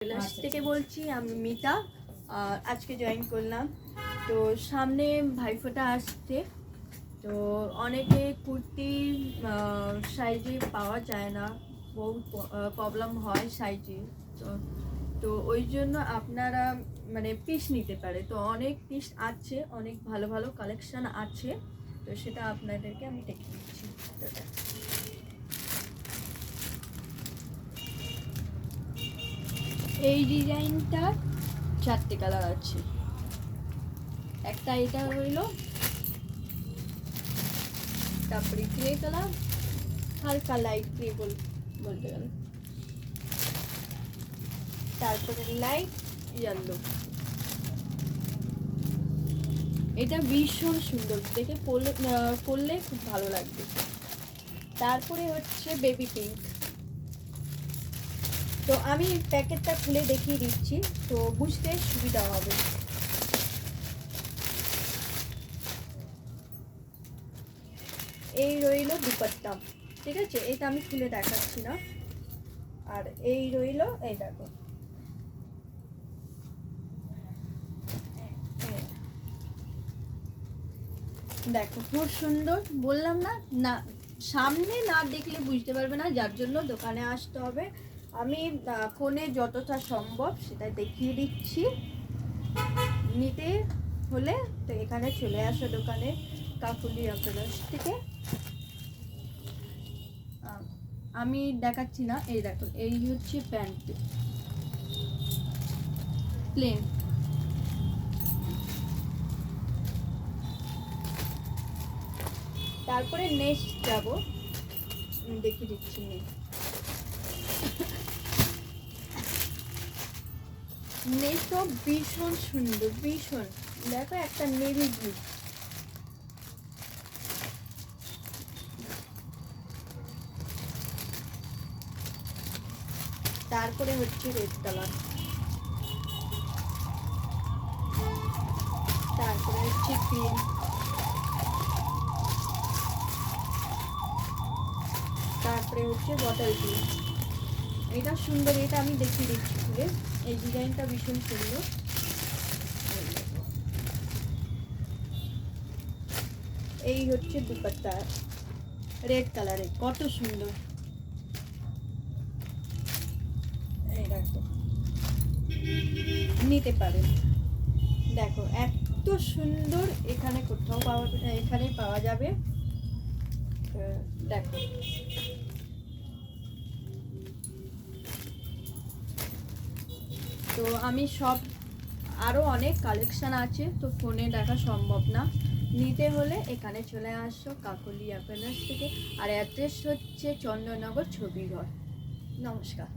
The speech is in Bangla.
কৈলাস থেকে বলছি। আমি মিতা, আজকে জয়েন করলাম। তো সামনে ভাইফোঁটা আসছে, তো অনেকে কুর্তি সাইজে পাওয়া যায় না, বহু প্রবলেম হয় সাইজে। তো তো ওই জন্য আপনারা মানে পিস নিতে পারে। তো অনেক পিস আছে, অনেক ভালো ভালো কালেকশান আছে, তো সেটা আপনাদেরকে আমি দেখিয়ে দিচ্ছি। এই ডিজাইনটা 4টে কালার আছে। একটা এটা হইলো, তারপরে গ্রে কালার, হালকা লাইট গ্রে বলতে গেলে, তারপরে লাইট ইয়েলো। এটা ভীষণ সুন্দর, দেখে পরলে খুব ভালো লাগবে। তারপরে হচ্ছে বেবি পিঙ্ক। তো আমি প্যাকেটটা খুলে দেখিয়ে দিচ্ছি, তো বুঝতে সুবিধা হবে। এই রইল দুপাট্টা, ঠিক আছে? এটা আমি খুলে দেখাচ্ছি না। আর এই রইল, এই দেখো, দেখো খুব সুন্দর। বললাম না, না সামনে না দেখলে বুঝতে পারবে না, যার জন্য দোকানে আসতে হবে। আমি ফোনে যতটা সম্ভব সেটা দেখিয়ে দিচ্ছি। নিতে হলে তো এখানে চলে আসো দোকানে, কাকুলিয়া প্যালেস থেকে। আমি দেখাচ্ছি না, এই দেখো, এই হচ্ছে প্যান্ট, প্লেন। তারপরে নেক্সট যাব, দেখিয়ে দিচ্ছি। নেক্সটও ভীষণ সুন্দর, ভীষণ। দেখো একটা নেভি ব্লু, তারপরে হচ্ছে রেড কালার, তারপরে হচ্ছে গ্রিন, তারপরে হচ্ছে বটল গ্রিন। এটা সুন্দর, এটা আমি দেখিয়ে দিচ্ছি খুলে। এই ডিজাইনটা ভীষণ সুন্দর। এই হচ্ছে দুপাট্টা, রেড কালারে, কত সুন্দর। এই দেখো, নিতে পারেন। দেখো এত সুন্দর, এখানে কোথাও এখানে পাওয়া যাবে। দেখো, তো আমি সব, আরও অনেক কালেকশান আছে, তো ফোনে দেখা সম্ভব না। নিতে হলে এখানে চলে আসো কাকলিয়া প্যালেস থেকে। আর অ্যাড্রেস হচ্ছে চন্দননগর ছবিঘর। নমস্কার।